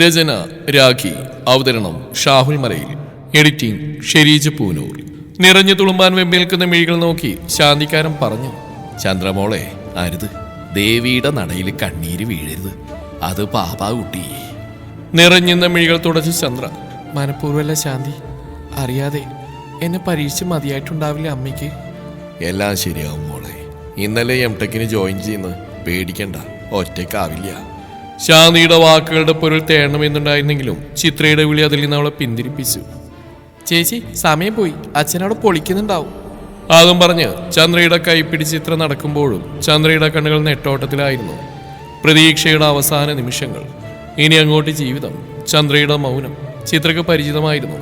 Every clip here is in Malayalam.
രചന രാഖി. അവതരണം ഷാഹുൽ മലയിൽ. എഡിറ്റിംഗ് ഷെരീജ് പൂനൂർ. നിറഞ്ഞു തുളുമ്പാൻ വെമ്പേൽക്കുന്ന മിഴികൾ നോക്കി ശാന്തിക്കാരൻ പറഞ്ഞു, ചന്ദ്രമോളെ, അരുത്. ദേവിയുടെ നടയിൽ കണ്ണീര് വീഴരുത്. അത് പാപാ കുട്ടി. നിറഞ്ഞുന്ന മിഴികൾ തുടച്ച് ചന്ദ്ര, മനഃപൂർവ്വമല്ല ശാന്തി, അറിയാതെ. എന്നെ പരീക്ഷിച്ച് മതിയായിട്ടുണ്ടാവില്ല അമ്മയ്ക്ക്. എല്ലാം ശരിയാവും മോളെ. ഇന്നലെ എംടെക്കിന് ജോയിൻ ചെയ്യുന്ന, പേടിക്കണ്ട, ഒറ്റയ്ക്കാവില്ല. ശാന്തിയുടെ വാക്കുകളുടെ പൊരുൾ തേടണമെന്നുണ്ടായിരുന്നെങ്കിലും ചിത്രയുടെ വിളി അതിൽ നിന്ന് അവളെ പിന്തിരിപ്പിച്ചു. ചേച്ചി, സമയം പോയി, അച്ഛനവിടെ പൊളിക്കുന്നുണ്ടാവും. അതും പറഞ്ഞ് ചന്ദ്രയുടെ കൈപ്പിടിച്ച് ചിത്ര നടക്കുമ്പോഴും ചന്ദ്രയുടെ കണ്ണുകൾ നെട്ടോട്ടത്തിലായിരുന്നു. പ്രതീക്ഷയുടെ അവസാന നിമിഷങ്ങൾ. ഇനി അങ്ങോട്ട് ജീവിതം. ചന്ദ്രയുടെ മൗനം ചിത്രക്ക് പരിചിതമായിരുന്നു.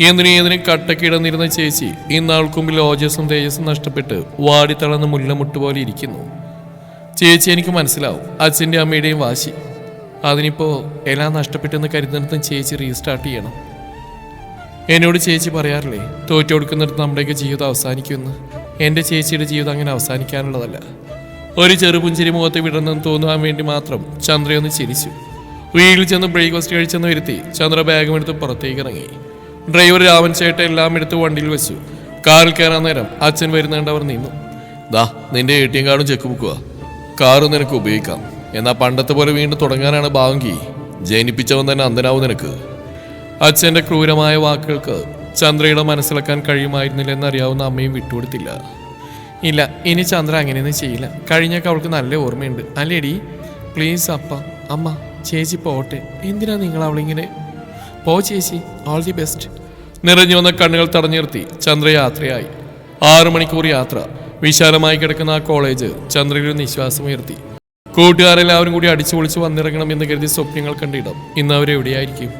എന്തിനും കട്ടക്കിടന്നിരുന്ന ചേച്ചി ഇന്നാൾക്ക് മുമ്പിൽ ഓജസ്സും തേജസ്സും നഷ്ടപ്പെട്ട് വാടിത്തളർന്ന് മുല്ലമുട്ടുപോലെ ഇരിക്കുന്നു. ചേച്ചി, എനിക്ക് മനസ്സിലാവും അച്ഛൻ്റെ അമ്മയുടെയും വാശി. അതിനിപ്പോ എല്ലാം നഷ്ടപ്പെട്ടെന്ന് കരുതുന്നിടത്തും ചേച്ചി റീസ്റ്റാർട്ട് ചെയ്യണം. എന്നോട് ചേച്ചി പറയാറില്ലേ, തോറ്റു കൊടുക്കുന്നിടത്ത് നമ്മുടെയൊക്കെ ജീവിതം അവസാനിക്കുമെന്ന്. എൻ്റെ ചേച്ചിയുടെ ജീവിതം അങ്ങനെ അവസാനിക്കാനുള്ളതല്ല. ഒരു ചെറുപുഞ്ചിരി മുഖത്ത് വിടണമെന്ന് തോന്നുവാൻ വേണ്ടി മാത്രം ചന്ദ്രയൊന്ന് ചിരിച്ചു. വീട്ടിൽ ചെന്ന് ബ്രേക്ക്ഫാസ്റ്റ് കഴിച്ചെന്ന് വരുത്തി ചന്ദ്ര ബാഗും എടുത്ത് പുറത്തേക്ക് ഇറങ്ങി. ഡ്രൈവർ രാമൻ ചേട്ട എല്ലാം എടുത്ത് വണ്ടിയിൽ വെച്ചു. കാറിൽ കയറാൻ നേരം അച്ഛൻ വരുന്നുണ്ട്. അവർ നിന്നു. ദാ, നിന്റെ ATM കാർഡും ചെക്ക് ബുക്കുവാ. കാറും നിനക്ക് ഉപയോഗിക്കാം. എന്നാൽ പണ്ടത്തെ പോലെ വീണ്ടും തുടങ്ങാനാണ് ഭാവങ്കി. ജനിപ്പിച്ചവൻ തന്നെ അന്ധനാവും നിനക്ക്. അച്ഛൻ്റെ ക്രൂരമായ വാക്കുകൾക്ക് ചന്ദ്രയുടെ മനസ്സിലാക്കാൻ കഴിയുമായിരുന്നില്ലെന്നറിയാവുന്ന അമ്മയും വിട്ടുകൊടുത്തില്ല. ഇല്ല, ഇനി ചന്ദ്ര അങ്ങനെയൊന്നും ചെയ്യില്ല. കഴിഞ്ഞൊക്കെ അവൾക്ക് നല്ല ഓർമ്മയുണ്ട് അല്ലേടി? പ്ലീസ് അപ്പ, അമ്മ, ചേച്ചി പോട്ടെ. എന്തിനാ നിങ്ങൾ അവളിങ്ങനെ? പോ ചേച്ചി, ഓൾ ദി ബെസ്റ്റ്. നിറഞ്ഞു വന്ന കണ്ണുകൾ തടഞ്ഞു നിർത്തി ചന്ദ്ര യാത്രയായി. 6 മണിക്കൂർ യാത്ര. വിശാലമായി കിടക്കുന്ന ആ കോളേജ് ചന്ദ്രയുടെ നിശ്വാസമുയർത്തി. കൂട്ടുകാരെല്ലാവരും കൂടി അടിച്ചു പൊളിച്ച് വന്നിറങ്ങണം എന്ന് കരുതി സ്വപ്നങ്ങൾ കണ്ടിടം ഇന്ന് അവരെവിടെയായിരിക്കും?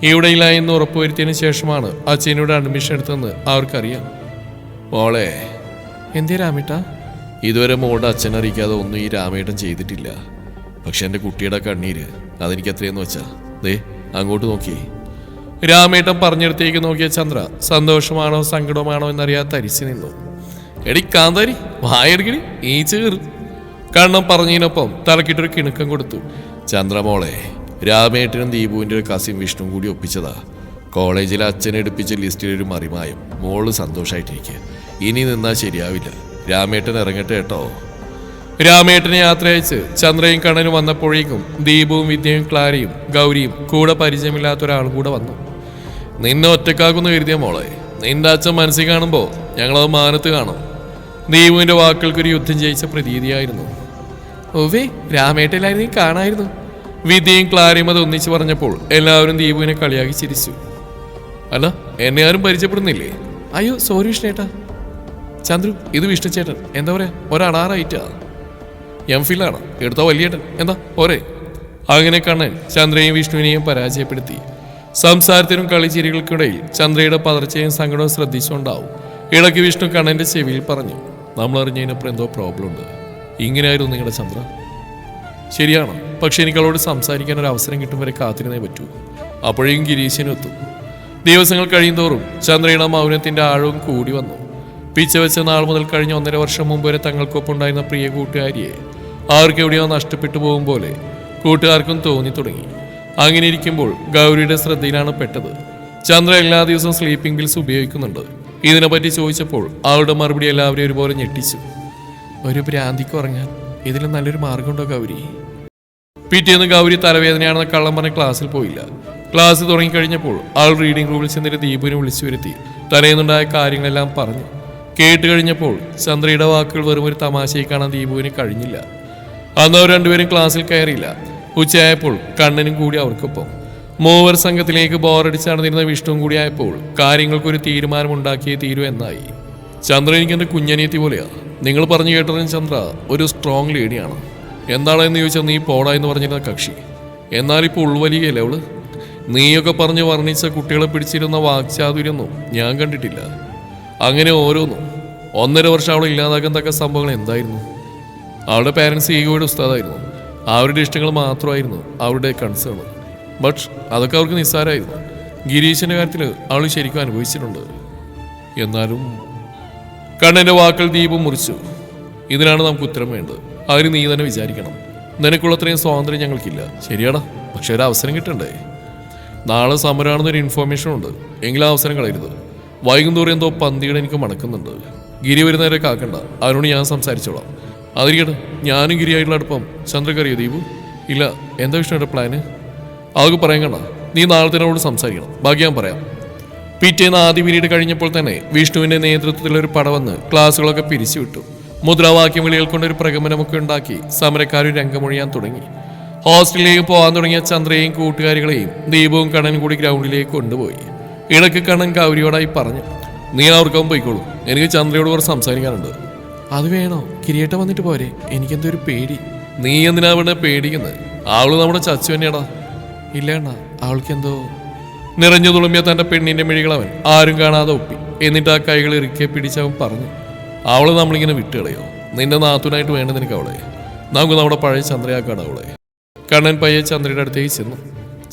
ഇവിടെയില്ല എന്ന് ഉറപ്പുവരുത്തിയതിനു ശേഷമാണ് അച്ഛനോട് അഡ്മിഷൻ എടുത്തതെന്ന് അവർക്കറിയാം. മോളെ. എന്തേ രാമേട്ട? ഇതുവരെ മോളുടെ അച്ഛനറിയിക്കാതെ ഒന്നും ഈ രാമേട്ടൻ ചെയ്തിട്ടില്ല. പക്ഷെ എൻ്റെ കുട്ടിയുടെ കണ്ണീര് അതെനിക്ക് എത്രയെന്ന് വെച്ചാ. ദേ, അങ്ങോട്ട് നോക്കി. രാമേട്ടൻ പറഞ്ഞിടത്തേക്ക് നോക്കിയ ചന്ദ്ര സന്തോഷമാണോ സങ്കടമാണോ എന്നറിയാതെ തരിച്ചു നിന്നു. എടി കാന്താരി, വായെടുക്കടി, ഈ ചേറ്. കണ്ണം പറഞ്ഞതിനൊപ്പം തലക്കിട്ടൊരു കിണുക്കം കൊടുത്തു. ചന്ദ്രമോളെ, രാമേട്ടനും ദീപുവിൻ്റെ ഒരു കസിൻ വിഷ്ണു കൂടി ഒപ്പിച്ചതാ. കോളേജിൽ അച്ഛനെ എടുപ്പിച്ച ലിസ്റ്റിൽ ഒരു മറിമായം. മോള് സന്തോഷമായിട്ടിരിക്കുക. ഇനി നിന്നാൽ ശരിയാവില്ല. രാമേട്ടൻ ഇറങ്ങട്ടെ കേട്ടോ. രാമേട്ടനെ യാത്രയച്ച് ചന്ദ്രയും കണ്ണനും വന്നപ്പോഴേക്കും ദീപുവും വിദ്യയും ക്ലാരയും ഗൗരിയും കൂടെ പരിചയമില്ലാത്ത ഒരാളും കൂടെ വന്നു. നിന്നെ ഒറ്റക്കാക്കുന്നു കരുതിയ മോളെ. നിന്റെ അച്ഛൻ മനസ്സിൽ കാണുമ്പോൾ ഞങ്ങളത് മാനത്ത് കാണും. ദീപുവിൻ്റെ വാക്കുകൾക്കൊരു യുദ്ധം ജയിച്ച പ്രതീതിയായിരുന്നു. ഓവേ, രാമേട്ടനായിരുന്നു കാണായിരുന്നു. വിദ്യയും ക്ലാരയും അത് ഒന്നിച്ച് പറഞ്ഞപ്പോൾ എല്ലാവരും ദീപുവിനെ കളിയാക്കി ചിരിച്ചു. അല്ല, എന്നെ ആരും പരിചയപ്പെടുന്നില്ലേ? അയ്യോ സോറി വിഷ്ണേട്ടാ. ചന്ദ്രു, ഇത് വിഷ്ണു ചേട്ടൻ. എന്താ പറയാ, ഒരടാറായിട്ടാ. MPhil ആണ് എടുത്ത വലിയേട്ടൻ. എന്താ പോരെ? അങ്ങനെ കണ്ണൻ ചന്ദ്രയും വിഷ്ണുവിനെയും പരാജയപ്പെടുത്തി. സംസാരത്തിനും കളിച്ചിരികൾക്കിടയിൽ ചന്ദ്രയുടെ പതർച്ചയും സങ്കടവും ശ്രദ്ധിച്ചുകൊണ്ടാവും. ഇടയ്ക്ക് വിഷ്ണു കണ്ണൻ്റെ ചെവിയിൽ പറഞ്ഞു, നമ്മൾ അറിഞ്ഞതിനപ്പുറം എന്തോ പ്രോബ്ലം ഉണ്ട്. ഇങ്ങനെയായിരുന്നു നിങ്ങളുടെ ചന്ദ്ര. ശരിയാണ്, പക്ഷെ എനിക്ക് അവളോട് സംസാരിക്കാൻ ഒരു അവസരം കിട്ടും വരെ കാത്തിരുന്നേ പറ്റൂ. അപ്പോഴേക്കും ഗിരീശനും എത്തും. ദിവസങ്ങൾ കഴിയുന്തോറും ചന്ദ്രയുടെ മൗനത്തിൻ്റെ ആഴവും കൂടി വന്നു. പിച്ച വെച്ച നാൾ മുതൽ കഴിഞ്ഞ 1.5 വർഷം മുമ്പ് വരെ തങ്ങൾക്കൊപ്പം ഉണ്ടായിരുന്ന പ്രിയ കൂട്ടുകാരിയെ ആർക്ക് എവിടെയോ നഷ്ടപ്പെട്ടു പോകും പോലെ കൂട്ടുകാർക്കും തോന്നി തുടങ്ങി. അങ്ങനെ ഇരിക്കുമ്പോൾ ഗൗരിയുടെ ശ്രദ്ധയിലാണ് പെട്ടത്. ചന്ദ്ര എല്ലാ ദിവസവും സ്ലീപ്പിംഗ് പിൽസ് ഉപയോഗിക്കുന്നുണ്ട്. ഇതിനെപ്പറ്റി ചോദിച്ചപ്പോൾ അവളുടെ മറുപടി എല്ലാവരെയും ഒരുപോലെ ഞെട്ടിച്ചു. ഒരു ഭ്രാന്തിക്ക് ഉറങ്ങാൻ ഇതിലും നല്ലൊരു മാർഗമുണ്ടോ ഗൗരി? പിറ്റേന്ന് ഗൗരി തലവേദനയാണെന്ന് കള്ളം പറഞ്ഞ് ക്ലാസ്സിൽ പോയില്ല. ക്ലാസ് തുടങ്ങിക്കഴിഞ്ഞപ്പോൾ അവൾ റീഡിംഗ് റൂമിൽ ചെന്നിട്ട് ദീപുവിനെ വിളിച്ചു വരുത്തി തലേന്നുണ്ടായ കാര്യങ്ങളെല്ലാം പറഞ്ഞു. കേട്ട് കഴിഞ്ഞപ്പോൾ ചന്ദ്രയുടെ വാക്കുകൾ വെറും ഒരു തമാശയെ കാണാൻ ദീപുവിന് കഴിഞ്ഞില്ല. അന്ന് അവർ രണ്ടുപേരും ക്ലാസ്സിൽ കയറിയില്ല. ഉച്ചയായപ്പോൾ കണ്ണനും കൂടി അവർക്കൊപ്പം. മൂവർ സംഘത്തിലേക്ക് ബോറടിച്ച് നടന്നിരുന്ന വിഷ്ണുവും കൂടി ആയപ്പോൾ കാര്യങ്ങൾക്കൊരു തീരുമാനമുണ്ടാക്കിയേ തീരൂ എന്നായി. ചന്ദ്ര എനിക്ക് എൻ്റെ കുഞ്ഞനിയത്തി പോലെയാ. നിങ്ങൾ പറഞ്ഞു കേട്ടതിന് ചന്ദ്ര ഒരു സ്ട്രോങ് ലേഡിയാണ്. എന്താണെന്ന് ചോദിച്ചാൽ നീ പോടാ എന്ന് പറഞ്ഞിരുന്ന കക്ഷി. എന്നാലിപ്പോൾ ഉൾവലിയല്ലേ അവള്. നീയൊക്കെ പറഞ്ഞ് വർണ്ണിച്ച കുട്ടികളെ പിടിച്ചിരുന്ന വാക്ചാതുര്യൊന്നും ഞാൻ കണ്ടിട്ടില്ല. അങ്ങനെ ഓരോന്നും 1.5 വർഷം അവളെ ഇല്ലാതാക്കത്തക്ക സംഭവങ്ങൾ എന്തായിരുന്നു? അവളുടെ പാരൻസ് ഈഗോയുടെ ഉസ്താദായിരുന്നു. അവരുടെ ഇഷ്ടങ്ങൾ മാത്രമായിരുന്നു അവരുടെ കൺസേൺ. ബട്ട് അതൊക്കെ അവർക്ക് നിസ്സാരമായിരുന്നു. ഗിരീശിൻ്റെ കാര്യത്തിൽ അവൾ ശരിക്കും അനുഭവിച്ചിട്ടുണ്ട്. എന്നാലും കണ്ണൻ്റെ വാക്കുകൾ ദീപം മുറിച്ചു. ഇതിനാണ് നമുക്ക് ഉത്തരം വേണ്ടത്. അതിന് നീ തന്നെ വിചാരിക്കണം. നിനക്കുള്ളത്രയും സ്വാതന്ത്ര്യം ഞങ്ങൾക്കില്ല. ശരിയാടാ, പക്ഷെ ഒരു അവസരം കിട്ടണ്ടേ? നാളെ സമരമാണെന്നൊരു ഇൻഫോർമേഷൻ ഉണ്ട്. എങ്കിലും അവസരം കളയരുത്. വൈകുന്നേരം എന്തോ പന്തിയുടെ എനിക്ക് മണക്കുന്നുണ്ട്. ഗിരി വരുന്നവരെ കാക്കണ്ട, അവരോട് ഞാൻ സംസാരിച്ചോളാം. അതിരിക്കട്ടെ, ഞാനും ഗിരിയായിട്ടുള്ള അടുപ്പം ചന്ദ്രക്കറിയോ ദീപു? ഇല്ല. എന്താ വിഷ്ണുവിൻ്റെ പ്ലാന്? അതൊക്കെ പറയാൻ കണ്ട, നീ നാളത്തിനോട് സംസാരിക്കണം. ബാക്കി ഞാൻ പറയാം. പിറ്റേന്ന് ആദ്യ പീരീഡ് കഴിഞ്ഞപ്പോൾ തന്നെ വിഷ്ണുവിന്റെ നേതൃത്വത്തിലൊരു പട വന്ന് ക്ലാസ്സുകളൊക്കെ പിരിച്ചുവിട്ടു. മുദ്രാവാക്യം വിളികൾ കൊണ്ടൊരു പ്രകമ്പനമൊക്കെ ഉണ്ടാക്കി സമരക്കാരും രംഗമൊഴിയാൻ തുടങ്ങി. ഹോസ്റ്റലിലേക്ക് പോകാൻ തുടങ്ങിയ ചന്ദ്രയെയും കൂട്ടുകാരികളെയും ദീപവും കണ്ണനും കൂടി ഗ്രൗണ്ടിലേക്ക് കൊണ്ടുപോയി. ഇടയ്ക്ക് കണ്ണൻ ഗൗരിയോടായി പറഞ്ഞു, നീ അവർക്കാവും പോയിക്കോളൂ, എനിക്ക് ചന്ദ്രയോട് കുറച്ച് സംസാരിക്കാനുണ്ട്. അത് വേണോ? കിരീട്ട വന്നിട്ട് പോരെ? എനിക്കെന്തോ ഒരു പേടി. നീ എന്തിനാ അവിടെ പേടിക്കുന്നത്? അവള് നമ്മുടെ ചച്ചു തന്നെയാടാ. ഇല്ല അണ്ണാ, അവൾക്കെന്തോ. നിറഞ്ഞു തുളുമ്പിയ തന്റെ പെണ്ണിന്റെ മിഴികൾ അവൻ ആരും കാണാതെ ഒപ്പി. എന്നിട്ട് ആ കൈകൾ ഇറുക്കെ പിടിച്ചവൻ പറഞ്ഞു, അവള് നമ്മളിങ്ങനെ വിട്ടുകളയോ? നിന്റെ നാത്തൂനായിട്ട് വേണ്ട നിനക്ക് അവളെ. നമുക്ക് നമ്മുടെ പഴയ ചന്ദ്രയാക്കാണ് അവളെ. കണ്ണൻ പയ്യെ ചന്ദ്രയുടെ അടുത്തേക്ക് ചെന്നു.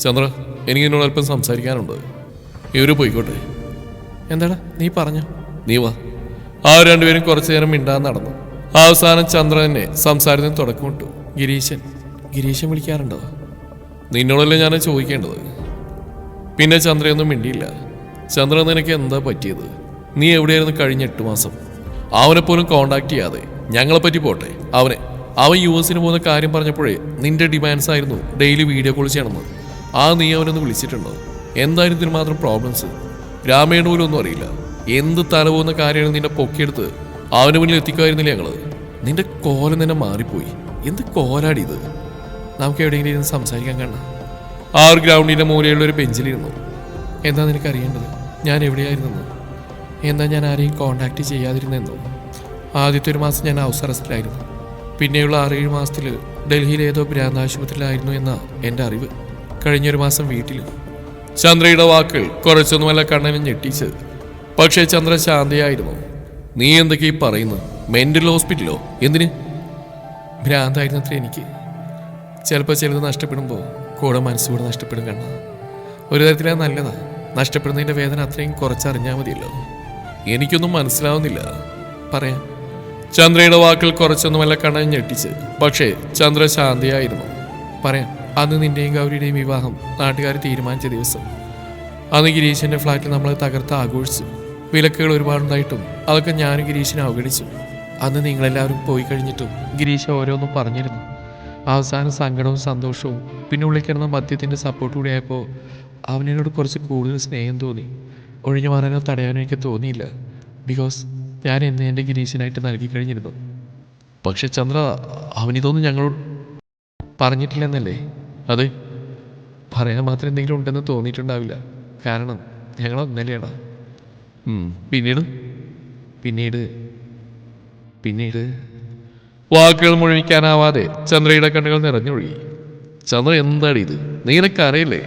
ചന്ദ്ര, എനിക്ക് നിന്നോട് അല്പം സംസാരിക്കാനുണ്ട്. ഇവര് പോയിക്കോട്ടെ. എന്താടാ നീ പറഞ്ഞോ? നീ വാ. ആ രണ്ടുപേരും കുറച്ചു നേരം മിണ്ടാൻ നടന്നു. അവസാനം ചന്ദ്ര തന്നെ സംസാരത്തിന് തുടക്കമിട്ടു. ഗിരീശൻ വിളിക്കാറുണ്ടോ? നിന്നോടല്ലേ ഞാൻ ചോദിക്കേണ്ടത്. പിന്നെ ചന്ദ്രയൊന്നും മിണ്ടിയില്ല. ചന്ദ്ര, നിനക്ക് എന്താ പറ്റിയത്? നീ എവിടെയായിരുന്നു കഴിഞ്ഞ 8 മാസം? അവനെ പോലും കോണ്ടാക്ട് ചെയ്യാതെ. ഞങ്ങളെപ്പറ്റി പോട്ടെ, അവൻ US പോകുന്ന കാര്യം പറഞ്ഞപ്പോഴേ നിന്റെ ഡിമാൻഡ്സ് ആയിരുന്നു ഡെയിലി വീഡിയോ കോൾ ചെയ്യണമെന്ന്. നീ അവനൊന്ന് വിളിച്ചിട്ടുണ്ടോ? എന്തായിരുന്നു ഇതിന് മാത്രം പ്രോബ്ലംസ്? രാമേണ പോലും ഒന്നും അറിയില്ല. എന്ത് തല പോകുന്ന കാര്യമാണ് നിന്നെ പൊക്കിയെടുത്ത് അവന് മുന്നിൽ എത്തിക്കുമായിരുന്നില്ല ഞങ്ങള്. നിന്റെ കോലം തന്നെ മാറിപ്പോയി. എന്ത് കോലാടി ഇത്? നമുക്ക് എവിടെയെങ്കിലും ഇരുന്ന് സംസാരിക്കാൻ കാണാം. ഒരു ഗ്രൗണ്ടിന്റെ മൂലയുള്ള ഒരു ബെഞ്ചിലിരുന്നു. എന്താ നിനക്ക് അറിയേണ്ടത്? ഞാൻ എവിടെയായിരുന്നെന്നോ? എന്താ ഞാൻ ആരെയും കോണ്ടാക്ട് ചെയ്യാതിരുന്നെന്നോ? ആദ്യത്തെ 1 മാസം ഞാൻ ഹൗസ് അറസ്റ്റിലായിരുന്നു. പിന്നെയുള്ള 6-7 മാസത്തിൽ ഡൽഹിയിൽ ഏതോ ഭ്രാന്താശുപത്രിയിലായിരുന്നു എന്നാ എൻ്റെ അറിവ്. കഴിഞ്ഞ 1 മാസം വീട്ടിൽ. ചന്ദ്രയുടെ വാക്കുകൾ കുറച്ചൊന്നുമല്ല കണ്ണനും ഞെട്ടിച്ച്. പക്ഷേ ചന്ദ്ര ശാന്തയായിരുന്നു. നീ എന്തൊക്കെയാ ഈ പറയുന്നു? മെന്റൽ ഹോസ്പിറ്റലോ? എന്തിന്? ഭ്രാന്തായിരുന്നത്ര എനിക്ക്. ചിലപ്പോൾ ചിലത് നഷ്ടപ്പെടുമ്പോൾ കൂടെ മനസ്സുകൂടെ നഷ്ടപ്പെടും കണ്ണ. ഒരു തരത്തിലത് നല്ലതാ. നഷ്ടപ്പെടുന്നതിൻ്റെ വേദന അത്രയും കുറച്ചറിഞ്ഞാൽ മതിയല്ലോ. എനിക്കൊന്നും മനസ്സിലാവുന്നില്ല. പറയാം. ചന്ദ്രയുടെ വാക്കുകൾ കുറച്ചൊന്നുമല്ല കണ്ണൻ ഞെട്ടിച്ച്. പക്ഷേ ചന്ദ്ര ശാന്തയായിരുന്നു. പറയാം. അന്ന് നിന്റെയും ഗൗരിയുടെയും വിവാഹം നാട്ടുകാർ തീരുമാനിച്ച ദിവസം. അന്ന് ഗിരീശന്റെ ഫ്ലാറ്റിൽ നമ്മൾ തകർത്ത് ആഘോഷിച്ചു. വിലക്കുകൾ ഒരുപാടുണ്ടായിട്ടും അതൊക്കെ ഞാനും ഗിരീശനെ അവഗണിച്ചു. അന്ന് നിങ്ങളെല്ലാവരും പോയി കഴിഞ്ഞിട്ടും ഗിരീശ ഓരോന്നും പറഞ്ഞിരുന്നു. അവസാനം സങ്കടവും സന്തോഷവും പിന്നെ ഉള്ളിൽ കിടന്ന മദ്യത്തിൻ്റെ സപ്പോർട്ട് കൂടിയായപ്പോൾ അവനോട് കുറച്ച് കൂടുതൽ സ്നേഹം തോന്നി. ഒഴിഞ്ഞു മാറാനോ തടയാനോ എനിക്ക് തോന്നിയില്ല. ബിക്കോസ് ഞാൻ എൻ്റെ ഗിരീശനായിട്ട് നൽകി കഴിഞ്ഞിരുന്നു. പക്ഷെ ചന്ദ്ര, അവനിതൊന്നും ഞങ്ങളോട് പറഞ്ഞിട്ടില്ലെന്നല്ലേ? അതെ, പറയാൻ മാത്രം എന്തെങ്കിലും ഉണ്ടെന്ന് തോന്നിയിട്ടുണ്ടാവില്ല. കാരണം ഞങ്ങളൊന്നല്ലേടാ. പിന്നീട് വാക്കുകൾ മുഴുവിക്കാനാവാതെ ചന്ദ്രയുടെ കണ്ണുകൾ നിറഞ്ഞൊഴുകി. ചന്ദ്ര, എന്താടി ഇത്? നിനക്കറിയില്ലേ?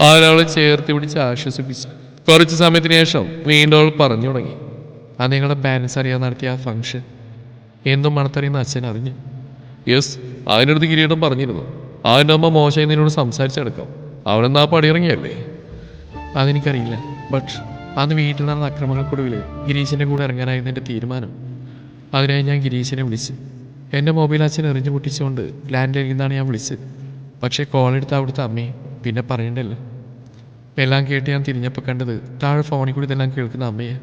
അവളെ ചേർത്ത് പിടിച്ച് ആശ്വസിപ്പിച്ചു. കുറച്ച് സമയത്തിന് ശേഷം വീണ്ടും അവൾ പറഞ്ഞു തുടങ്ങി. അത് നിങ്ങളുടെ പാരൻസ് അറിയാൻ നടത്തിയ ആ ഫംഗ്ഷൻ എന്തും മണത്തറിയുന്ന അച്ഛൻ അറിഞ്ഞു. യെസ്, അതിനടുത്ത് കിരീടം പറഞ്ഞിരുന്നു. അവൻ്റെ അമ്മ മോശമായി നിന്നോട് സംസാരിച്ചെടുക്കാം. അവനെന്നാ പടിയിറങ്ങിയല്ലേ? അതെനിക്കറിയില്ല. ബട്ട് അന്ന് വീട്ടിൽ നടന്ന അക്രമങ്ങൾക്കൊടുവിൽ ഗിരീശൻ്റെ കൂടെ ഇറങ്ങാനായിരുന്നു എൻ്റെ തീരുമാനം. അതിനായി ഞാൻ ഗിരീശനെ വിളിച്ചു. എൻ്റെ മൊബൈൽ അച്ഛൻ എറിഞ്ഞു പൊട്ടിച്ചുകൊണ്ട് ലാൻഡ് ലൈനിൽ നിന്നാണ് ഞാൻ വിളിച്ചത്. പക്ഷേ കോൾ എടുത്ത് അവിടുത്തെ അമ്മയെ പിന്നെ പറയണ്ടല്ലോ. എല്ലാം കേട്ട് ഞാൻ തിരിഞ്ഞപ്പോൾ കണ്ടത് താഴെ ഫോണിൽ കൂടി ഇതെല്ലാം കേൾക്കുന്ന അമ്മയെ.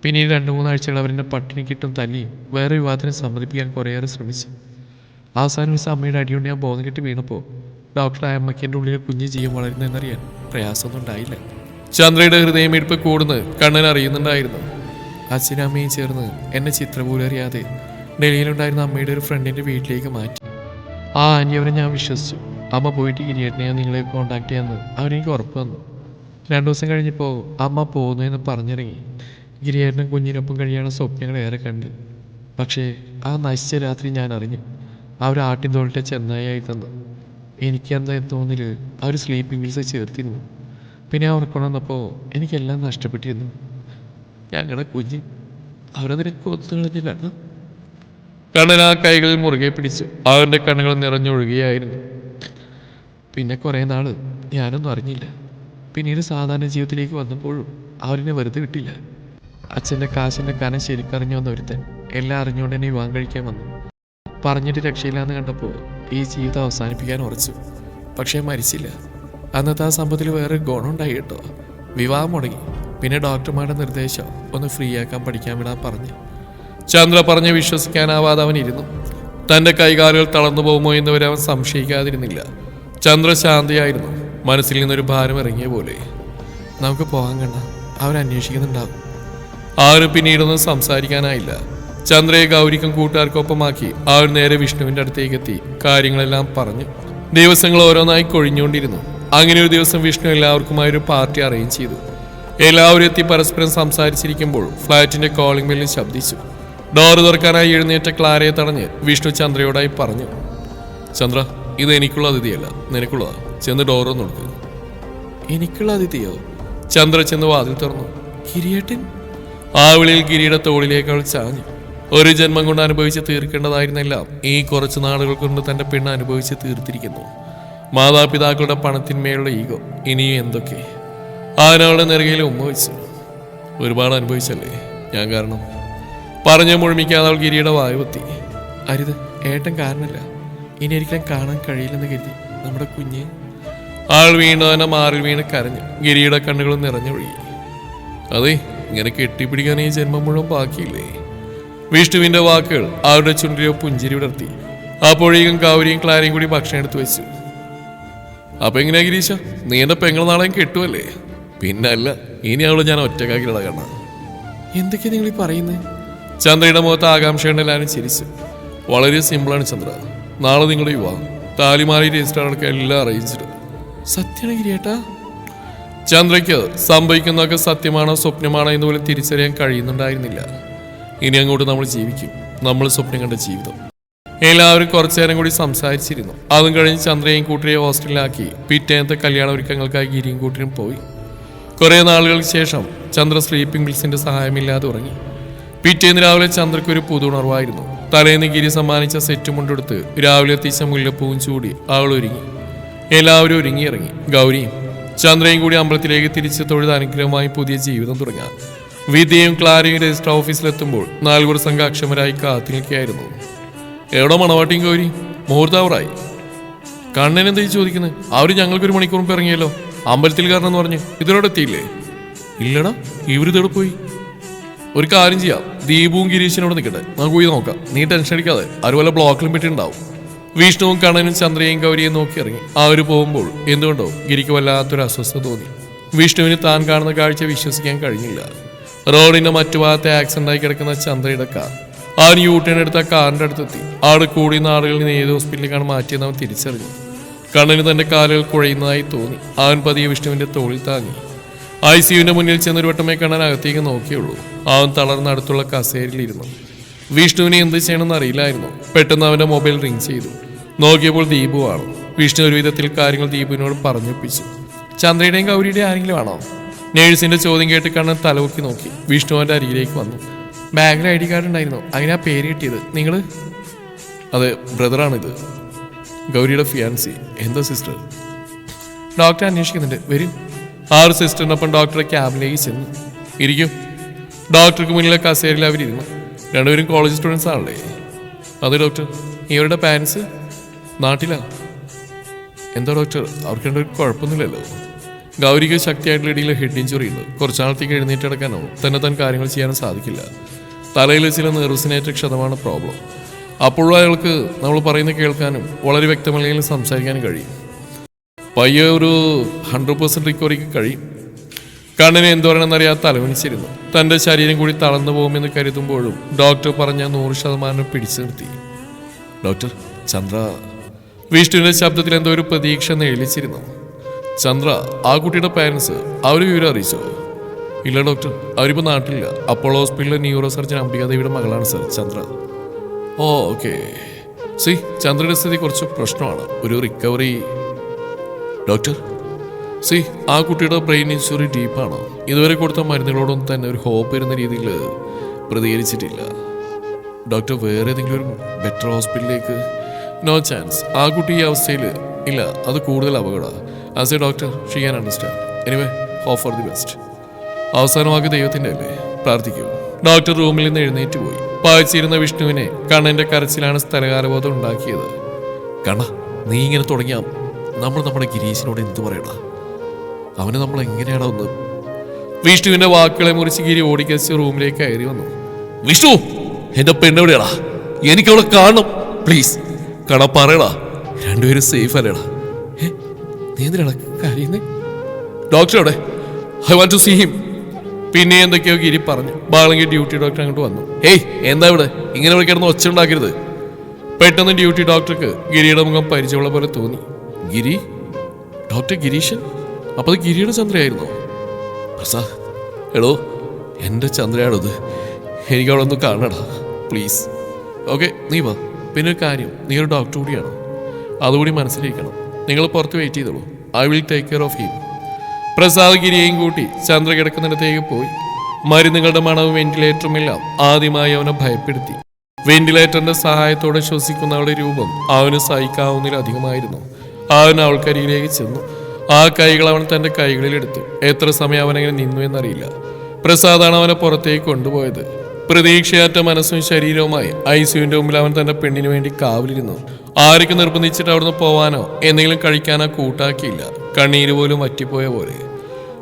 പിന്നീട് 2-3 ആഴ്ചകൾ അവരെന്നെ പട്ടിണി കിട്ടും തല്ലിയും വേറെ വിവാഹത്തിന് സമ്മതിപ്പിക്കാൻ കുറേയേറെ ശ്രമിച്ചു. അവസാനം ദിവസം അമ്മയുടെ അടികൊണ്ട് ഞാൻ ബോധം കെട്ടി വീണപ്പോൾ ഡോക്ടറായ അമ്മയ്ക്ക് എൻ്റെ ഉള്ളിൽ കുഞ്ഞ് ജീവൻ വളരുന്നതെന്നറിയാൻ പ്രയാസമൊന്നും ഉണ്ടായില്ല. ചന്ദ്രയുടെ ഹൃദയമിടിപ്പ് കൂടുന്ന് കണ്ണൻ അറിയുന്നുണ്ടായിരുന്നു. അച്ഛനും അമ്മയും ചേർന്ന് എന്നെ ചിത്രം പോലും അറിയാതെ ഡൽഹിയിലുണ്ടായിരുന്ന അമ്മയുടെ ഒരു ഫ്രണ്ടിൻ്റെ വീട്ടിലേക്ക് മാറ്റി. ആ ആൻറ്റി ഞാൻ വിശ്വസിച്ചു. അമ്മ പോയിട്ട് ഗിരിയേട്ടനെ ഞാൻ നിങ്ങളെ കോണ്ടാക്ട് ചെയ്യാമെന്ന് അവരെനിക്ക് ഉറപ്പ് തന്നു. 2 ദിവസം കഴിഞ്ഞപ്പോൾ അമ്മ പോകുന്നു എന്ന് പറഞ്ഞിറങ്ങി. ഗിരിയേട്ടനും കുഞ്ഞിനൊപ്പം കഴിയാനുള്ള സ്വപ്നങ്ങൾ ഏറെ കണ്ട്. പക്ഷേ ആ നശിച്ച രാത്രി ഞാൻ അറിഞ്ഞു അവർ ആട്ടിൻ തോളിട്ട ചെന്നായി തന്നു. എനിക്കെന്താ തോന്നില്ല, അവർ സ്ലീപ്പിംഗ് പിൽസ് ചേർത്തിരുന്നു. പിന്നെ ഉറക്കൊണ്ടപ്പോൾ എനിക്കെല്ലാം നഷ്ടപ്പെട്ടിരുന്നു. ഞങ്ങളുടെ കുഞ്ഞ് അവരതിനെ കൊത്തുകളഞ്ഞില്ലാണ്. കണ്ണൻ ആ കൈകളിൽ മുറുകെ പിടിച്ചു. അവൻ്റെ കണ്ണുകൾ നിറഞ്ഞൊഴുകുകയായിരുന്നു. പിന്നെ കുറേ നാൾ ഞാനൊന്നും അറിഞ്ഞില്ല. പിന്നീട് സാധാരണ ജീവിതത്തിലേക്ക് വന്നപ്പോഴും അവരെന്നെ വെറുതെ വിട്ടില്ല. അച്ഛൻ്റെ കാശിൻ്റെ കനം ശരിക്കറിഞ്ഞു വന്ന ഒരുത്തൻ എല്ലാം അറിഞ്ഞുകൊണ്ട് എന്നെ വിവാഹം കഴിക്കാൻ വന്നു. പറഞ്ഞിട്ട് രക്ഷയില്ലാന്ന് കണ്ടപ്പോൾ ഈ ജീവിതം അവസാനിപ്പിക്കാൻ ഉറച്ചു. പക്ഷേ മരിച്ചില്ല. അന്നത്തെ ആ സംഭവത്തിൽ വേറെ ഗുണമുണ്ടായി കേട്ടോ. വിവാഹം മുടങ്ങി. പിന്നെ ഡോക്ടർമാരുടെ നിർദ്ദേശം ഒന്ന് ഫ്രീ ആക്കാൻ പഠിക്കാൻ വിടാൻ പറഞ്ഞു. ചന്ദ്ര പറഞ്ഞ് വിശ്വസിക്കാനാവാതെ അവൻ ഇരുന്നു. തൻ്റെ കൈകാലുകൾ തളർന്നു പോകുമോ എന്ന് വരെ അവൻ സംശയിക്കാതിരുന്നില്ല. ചന്ദ്ര ശാന്തിയായിരുന്നു. മനസ്സിൽ നിന്നൊരു ഭാരം ഇറങ്ങിയ പോലെ. നമുക്ക് പോകാൻ കണ്ട, അവരന്വേഷിക്കുന്നുണ്ടാവും. ആരും പിന്നീടൊന്നും സംസാരിക്കാനായില്ല. ചന്ദ്രയെ ഗൗരിക്കും കൂട്ടുകാർക്കൊപ്പമാക്കി അവർ നേരെ വിഷ്ണുവിൻ്റെ അടുത്തേക്ക് എത്തി കാര്യങ്ങളെല്ലാം പറഞ്ഞു. ദിവസങ്ങൾ ഓരോന്നായി കൊഴിഞ്ഞുകൊണ്ടിരുന്നു. അങ്ങനെ ഒരു ദിവസം വിഷ്ണു എല്ലാവർക്കുമായി ഒരു പാർട്ടി അറേഞ്ച് ചെയ്തു. എല്ലാവരും എത്തി പരസ്പരം സംസാരിച്ചിരിക്കുമ്പോൾ ഫ്ലാറ്റിന്റെ കോളിംഗ് ബെല്ലിൽ ശബ്ദിച്ചു. ഡോറ് തുറക്കാനായി എഴുന്നേറ്റ ക്ലാരയെ തടഞ്ഞ് വിഷ്ണു ചന്ദ്രയോടായി പറഞ്ഞു, ചന്ദ്ര, ഇത് എനിക്കുള്ള അതിഥിയല്ല, നിനക്കുള്ളതാ. ചെന്ന് ഡോറൊന്ന് കൊടുക്കുക. എനിക്കുള്ള അതിഥിയോ? ചന്ദ്ര ചെന്ന് വാതിൽ തുറന്നു. കിരീട്ടൻ? ആ വിളിയിൽ ഗിരിയുടെ തോളിലേക്കാൾ ചാഞ്ഞു. ഒരു ജന്മം കൊണ്ട് അനുഭവിച്ച് തീർക്കേണ്ടതായിരുന്നെല്ലാം ഈ കുറച്ചു നാളുകൾ കൊണ്ട് തന്റെ പെണ്ണ് അനുഭവിച്ച് തീർത്തിരിക്കുന്നു. മാതാപിതാക്കളുടെ പണത്തിന്മേലുള്ള ഈഗോ, ഇനിയും എന്തൊക്കെ. ആനവളുടെ നെറുകയിൽ ഉമ്മ വെച്ചു. ഒരുപാട് അനുഭവിച്ചല്ലേ ഞാൻ കാരണം. പറഞ്ഞ മുഴുമിക്കാതെ അവൾ ഗിരിയുടെ വായുവത്തി. അരുത്, ഏട്ടൻ കാരണമല്ല. ഇനി ഒരിക്കലും കാണാൻ കഴിയില്ലെന്ന് കരുതി നമ്മുടെ കുഞ്ഞ്. ആൾ വീണ്ടും തന്നെ മാറിൽ വീണ് കരഞ്ഞു. ഗിരിയുടെ കണ്ണുകളും നിറഞ്ഞൊഴുകി. അതെ, ഇങ്ങനെ കെട്ടിപ്പിടിക്കാൻ ഈ ജന്മം മുഴുവൻ ബാക്കിയില്ലേ? വിഷ്ണുവിന്റെ വാക്കുകൾ അവരുടെ ചുണ്ടിലോ പുഞ്ചിരി വിടർത്തി. അപ്പോഴേക്കും ഗൗരിയും ക്ലാരയും കൂടി ഭക്ഷണം എടുത്തു വെച്ചു. അപ്പൊ എങ്ങനെയാ ഗിരീശ, നീ എന്റെ പെങ്ങൾ നാളെയും കെട്ടുമല്ലേ? പിന്നല്ല, ഇനി അവള് ഞാൻ ഒറ്റക്കാക്കിലട കാണ. എന്തൊക്കെയാ നിങ്ങൾ ഈ പറയുന്നത്? ചന്ദ്രയുടെ മുഖത്ത് ആകാംക്ഷയുടെ എല്ലാവരും ചിരിച്ചു. വളരെ സിമ്പിളാണ് ചന്ദ്ര. നാളെ നിങ്ങളുടെ വിവാഹം, താലിമാലി രജിസ്റ്റർ അടക്കം എല്ലാം അറേഞ്ച്ഡ്. സത്യമാണ് ഗിരിയേട്ടാ? ചന്ദ്രയ്ക്ക് സംഭവിക്കുന്നതൊക്കെ സത്യമാണോ സ്വപ്നമാണോ എന്ന് പോലും തിരിച്ചറിയാൻ കഴിയുന്നുണ്ടായിരുന്നില്ല. ഇനി അങ്ങോട്ട് നമ്മൾ ജീവിക്കും, നമ്മൾ സ്വപ്നം കണ്ട ജീവിതം. എല്ലാവരും കുറച്ചു നേരം കൂടി സംസാരിച്ചിരുന്നു. അതും കഴിഞ്ഞ് ചന്ദ്രയെയും കൂട്ടരെയും ഹോസ്റ്റലിലാക്കി പിറ്റേന്നത്തെ കല്യാണ ഒരുക്കങ്ങൾക്കായി ഗിരിയും കൂട്ടരും പോയി. കുറേ നാളുകൾക്ക് ശേഷം ചന്ദ്ര സ്ലീപ്പിംഗ് പിൽസിന്റെ സഹായമില്ലാതെ ഉറങ്ങി. പിറ്റേന്ന് രാവിലെ ചന്ദ്രയ്ക്ക് ഒരു പുതുണർവായിരുന്നു. തലേന്ന് ഗിരി സമ്മാനിച്ച സെറ്റും കൊണ്ടെടുത്ത് രാവിലെ എത്തിച്ച മുല്ലപ്പൂവും ചൂടി അവൾ ഒരുങ്ങി. എല്ലാവരും ഒരുങ്ങിയിറങ്ങി. ഗൗരിയും ചന്ദ്രയും കൂടി അമ്പലത്തിലേക്ക് തിരിച്ച് തൊഴുത് അനുഗ്രഹമായി പുതിയ ജീവിതം തുടങ്ങാൻ. വിദ്യയും ക്ലാരയും രജിസ്റ്റർ ഓഫീസിലെത്തുമ്പോൾ 4 സംഘ അക്ഷമരായി കാത്തു നിൽക്കുകയായിരുന്നു. എവിടെ മണവാട്ടിയും ഗൗരി? മുഹൂർത്താവറായി. കണ്ണനെന്താ ചോദിക്കുന്നത്? അവർ ഞങ്ങൾക്കൊരു മണിക്കൂർ മുമ്പ് ഇറങ്ങിയല്ലോ. അമ്പലത്തിൽ കാരണം എന്ന് പറഞ്ഞ് ഇതിനോട് എത്തിയില്ലേ? ഇല്ലടാ, ഇവരിതോടെ പോയി. ഒരു കാര്യം ചെയ്യാം, ദീപവും ഗിരീശനോട് നിൽക്കട്ടെ, നമുക്ക് പോയി നോക്കാം. നീ ടെൻഷൻ അടിക്കാതെ, അതുപോലെ ബ്ലോക്കിലും പെട്ടിട്ടുണ്ടാവും. വിഷ്ണുവും കണ്ണനും ചന്ദ്രയും ഗൗരിയും നോക്കി ഇറങ്ങി. അവർ പോകുമ്പോൾ എന്തുകൊണ്ടോ ഗിരിക്ക് വല്ലാത്തൊരു അസ്വസ്ഥത തോന്നി. വിഷ്ണുവിന് താൻ കാണുന്ന കാഴ്ച വിശ്വസിക്കാൻ കഴിഞ്ഞില്ല. റോഡിന്റെ മറ്റു ഭാഗത്തെ ആക്സിഡന്റായി കിടക്കുന്ന ചന്ദ്രയുടെ കാർ. അവൻ യൂട്ടേൺ എടുത്ത കാറിന്റെ അടുത്തെത്തി. ആട് കൂടി നാടുകളിൽ നിന്ന് ഏത് ഹോസ്പിറ്റലിലേക്കാണ് മാറ്റിയെന്ന് അവൻ തിരിച്ചറിഞ്ഞു. കണ്ണന് തന്റെ കാലുകൾ കുഴയുന്നതായി തോന്നി. അവൻ പതിയെ വിഷ്ണുവിന്റെ തോളിൽ താങ്ങി. ICUവിന്റെ മുന്നിൽ ചെന്നൊരു വട്ടമേ കണ്ണൻ അകത്തേക്ക് നോക്കിയുള്ളൂ. അവൻ തളർന്ന അടുത്തുള്ള കസേരയിലിരുന്നു. വിഷ്ണുവിനെ എന്ത് ചെയ്യണമെന്ന് അറിയില്ലായിരുന്നു. പെട്ടെന്ന് അവന്റെ മൊബൈൽ റിംഗ് ചെയ്തു. നോക്കിയപ്പോൾ ദീപുവാണ്. വിഷ്ണു ഒരു വിധത്തിൽ കാര്യങ്ങൾ ദീപുവിനോട് പറഞ്ഞൊപ്പിച്ചു. ചന്ദ്രയുടെയും ഗൗരിയുടെയും ആരെങ്കിലും ആണോ? നേഴ്സിന്റെ ചോദ്യം കേട്ട് കണ്ണൻ തലവൊക്കി നോക്കി. വിഷ്ണു അവന്റെ അരികിലേക്ക് വന്നു. ബാഗിൽ ID കാർഡ് ഉണ്ടായിരുന്നു, അങ്ങനെ ആ പേര് കിട്ടിയത്. നിങ്ങൾ? അതെ, ബ്രദറാണിത്. ഗൗരിയുടെ ഫിയാൻസി. എന്താ സിസ്റ്റർ? ഡോക്ടർ അന്വേഷിക്കുന്നുണ്ട്, വരും. 6 സിസ്റ്ററിനൊപ്പം ഡോക്ടറെ ക്യാബിലേക്ക് ചെന്നു. ഇരിക്കും. ഡോക്ടർക്ക് മുന്നിലെ കസേരയിൽ അവരിരുന്നു. രണ്ടുപേരും കോളേജ് സ്റ്റുഡൻസ് ആണല്ലേ? അതെ ഡോക്ടർ. ഇവരുടെ പാരൻസ് നാട്ടിലാ. എന്താ ഡോക്ടർ, അവർക്ക് രണ്ടുപേരും കുഴപ്പമൊന്നുമില്ലല്ലോ? ഗൗരിക്ക് ശക്തിയായിട്ടുള്ള ഇടയിൽ ഹെഡ് ഇഞ്ചുറി ഉണ്ട്. കുറച്ചാളത്തേക്ക് എഴുന്നേറ്റെടുക്കാനോ തന്നെ താൻ കാര്യങ്ങൾ ചെയ്യാനോ സാധിക്കില്ല. തലയിൽ ചില നെർവ്സിനേറ്റ ക്ഷതമാണ് പ്രോബ്ലം. അപ്പോഴും അയാൾക്ക് നമ്മൾ പറയുന്നത് കേൾക്കാനും വളരെ വ്യക്തമല്ലെങ്കിലും സംസാരിക്കാനും കഴിയും. പയ്യെ ഒരു 100% റിക്കവറിക്ക് കഴിയും. കണ്ണിന് എന്തോരണമെന്നറിയാതെ തലവനിച്ചിരുന്നു. തൻ്റെ ശരീരം കൂടി തളർന്നു പോകുമെന്ന് കരുതുമ്പോഴും ഡോക്ടർ പറഞ്ഞ 100% പിടിച്ചു നിർത്തി. ഡോക്ടർ, ചന്ദ്ര. വിഷ്ണുവിന്റെ ശബ്ദത്തിൽ എന്തോ ഒരു പ്രതീക്ഷ നേളിച്ചിരുന്നു. ചന്ദ്ര, ആ കുട്ടിയുടെ പാരൻസ് അവർ വിവരം അറിയിച്ചോ? ഇല്ല ഡോക്ടർ, അവരിപ്പോൾ നാട്ടിലില്ല. അപ്പോളോ ഹോസ്പിറ്റലിലെ ന്യൂറോ സർജൻ അംബികാദേവിയുടെ മകളാണ് സർ ചന്ദ്ര. ഓ ഓക്കെ. ചന്ദ്രയുടെ സ്ഥിതി കുറച്ച് പ്രശ്നമാണ്. ഒരു റിക്കവറി. ഡോക്ടർ, ആ കുട്ടിയുടെ ബ്രെയിൻ ഇൻജുറി ഡീപ്പാണ്. ഇതുവരെ കൊടുത്ത മരുന്നുകളോടൊന്നും തന്നെ ഒരു ഹോപ്പ് വരുന്ന രീതിയിൽ പ്രതികരിച്ചിട്ടില്ല. ഡോക്ടർ, വേറെ ഏതെങ്കിലും ഒരു ബെറ്റർ ഹോസ്പിറ്റലിലേക്ക്? No chance. ആ കുട്ടി ഈ അവസ്ഥയിൽ ഇല്ല, അത് കൂടുതൽ അപകടമാണ്. As a doctor she can understand. Anyway, hope for the best. അവസാനമാക്കി ദൈവത്തിൻ്റെ അല്ലേ, പ്രാർത്ഥിക്കൂ. ഡോക്ടർ റൂമിൽ നിന്ന് എഴുന്നേറ്റ് പോയി. പായിച്ചിരുന്ന വിഷ്ണുവിനെ കണ്ണന്റെ കരച്ചിലാണ് സ്ഥലകാലബോധം ഉണ്ടാക്കിയത്. കണ്ണ, നീ ഇങ്ങനെ തുടങ്ങിയാൽ നമ്മൾ നമ്മുടെ ഗിരീശിനോട് എന്തു പറയടാ? അവന് നമ്മൾ എങ്ങനെയാണോ ഒന്ന്. വിഷ്ണുവിന്റെ വാക്കുകളെ മുറിച്ച് ഗിരി ഓടിക്കച്ച് റൂമിലേക്ക് കയറി വന്നു. വിഷ്ണു, എന്റെ പെണ്ണെവിടെയാടാ? എനിക്കവളെ കാണണം പ്ലീസ്. പറയടാ, രണ്ടുപേരും സേഫ് അല്ലേടാ? നീ എന്തിനാ കാര്യന്നേ? ഡോക്ടർ എവിടെ? I want to see him. പിന്നെ എന്തൊക്കെയോ ഗിരി പറഞ്ഞു. ബാളങ്കി ഡ്യൂട്ടി ഡോക്ടർ അങ്ങോട്ട് വന്നു. ഹേയ്, എന്താ ഇവിടെ ഇങ്ങനെ വിളിക്കിടന്ന് ഒച്ച ഉണ്ടാക്കരുത്. പെട്ടെന്ന് ഡ്യൂട്ടി ഡോക്ടർക്ക് ഗിരിയുടെ മുഖം പരിചയമുള്ള പോലെ തോന്നി. ഗിരി? ഡോക്ടർ ഗിരീശൻ? അപ്പൊ അത് ഗിരിയുടെ ചന്ദ്രയായിരുന്നോ? പ്രസാദ്, എടോ, എൻ്റെ ചന്ദ്രയാണത്. എനിക്ക് അവിടെ ഒന്ന് കാണടാ പ്ലീസ്. ഓക്കെ, നീ വാ. പിന്നെ ഒരു കാര്യം, നീ ഒരു ഡോക്ടർ കൂടിയാണോ? അതുകൂടി മനസ്സിലിരിക്കണം. നിങ്ങൾ പുറത്ത് വെയിറ്റ് ചെയ്തോളൂ. I will take care of him. Prasad ഗിരിയെയും കൂട്ടി ചന്ദ്ര കിടക്കുന്നിടത്തേക്ക് പോയി. മരുന്നുകളുടെ മണവും വെന്റിലേറ്ററും എല്ലാം ആദ്യമായി അവനെ ഭയപ്പെടുത്തി. വെന്റിലേറ്ററിന്റെ സഹായത്തോടെ ശ്വസിക്കുന്ന അവളുടെ രൂപം അവന് സഹിക്കാവുന്നതിലധികമായിരുന്നു. അവൻ അവൾക്കരികിലേക്ക് ചെന്നു. ആ കൈകൾ അവൻ തന്റെ കൈകളിലെടുത്തു. എത്ര സമയം അവനങ്ങനെ നിന്നു എന്നറിയില്ല. പ്രസാദാണ് അവനെ പുറത്തേക്ക് കൊണ്ടുപോയത്. പ്രതീക്ഷയറ്റ മനസ്സും ശരീരവുമായി ഐസിയുവിന്റെ മുമ്പിൽ അവൻ തന്റെ പെണ്ണിന് വേണ്ടി കാവലിരുന്നു. ആർക്കും നിർബന്ധിച്ചിട്ട് അവിടുന്ന് പോവാനോ എന്തെങ്കിലും കഴിക്കാനോ കൂട്ടാക്കിയില്ല. കണ്ണീര് പോലും വറ്റിപ്പോയ പോലെ.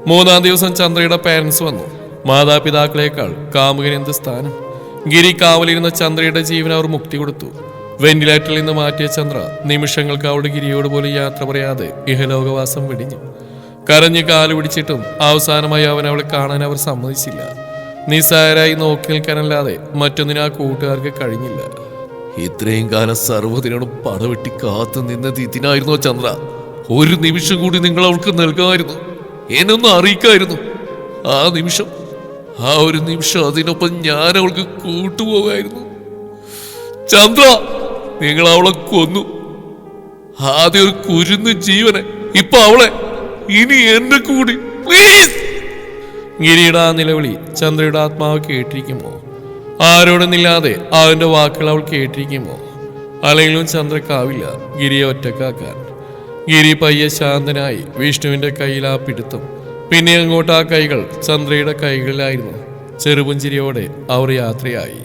3-ാം ദിവസം ചന്ദ്രയുടെ പാരന്റ്സ് വന്നു. മാതാപിതാക്കളെക്കാൾ കാമുകൻ എന്ത് സ്ഥാനം? ഗിരി കാവലിരുന്ന ചന്ദ്രയുടെ ജീവൻ അവർ മുക്തി കൊടുത്തു. വെന്റിലേറ്ററിൽ നിന്ന് മാറ്റിയ ചന്ദ്ര നിമിഷങ്ങൾക്ക് അവളുടെ ഗിരിയോട് പോലും യാത്ര പറയാതെ ഇഹലോകവാസം വെടിഞ്ഞു. കരഞ്ഞ് കാല് പിടിച്ചിട്ടും അവസാനമായി അവൻ അവളെ കാണാൻ അവർ സമ്മതിച്ചില്ല. നിസ്സാരായി നോക്കി നിൽക്കാനല്ലാതെ മറ്റൊന്നിനും ആ കൂട്ടുകാർക്ക് കഴിഞ്ഞില്ല. ഇത്രയും കാലം സർവ്വതിനോടും പടവെട്ടി കാത്തു നിന്നത് ഇതിനായിരുന്നോ ചന്ദ്ര? ഒരു നിമിഷം കൂടി നിങ്ങൾ അവൾക്ക് നൽകാമായിരുന്നു, എന്നൊന്ന് അറിയിക്കായിരുന്നു. ആ ഒരു നിമിഷം അതിനൊപ്പം ഞാൻ അവൾക്ക് കൂട്ടുപോകായിരുന്നു. ചന്ദ്ര, നിങ്ങൾ അവളെ കൊന്നു. ആദ്യം ഒരു കുരുന്ന് ജീവനെ, ഇപ്പൊ അവളെ, ഇനി എന്നെ കൂടി പ്ലീസ്. ഗിരിയുടെ ആ നിലവിളി ചന്ദ്രയുടെ ആത്മാവ് കേട്ടിരിക്കുമോ? ആരോടൊന്നില്ലാതെ അവന്റെ വാക്കുകൾ അവൾ കേട്ടിരിക്കുമോ? അല്ലെങ്കിലും ചന്ദ്രക്കാവില്ല ഗിരിയെ ഒറ്റക്കാക്കാൻ. ഗിരി പയ്യെ ശാന്തനായി വിഷ്ണുവിന്റെ കയ്യിൽ ആ പിടുത്തം. പിന്നെ അങ്ങോട്ട് ആ കൈകൾ ചന്ദ്രയുടെ കൈകളിലായിരുന്നു. ചെറുപുഞ്ചിരിയോടെ അവർ യാത്രയായി.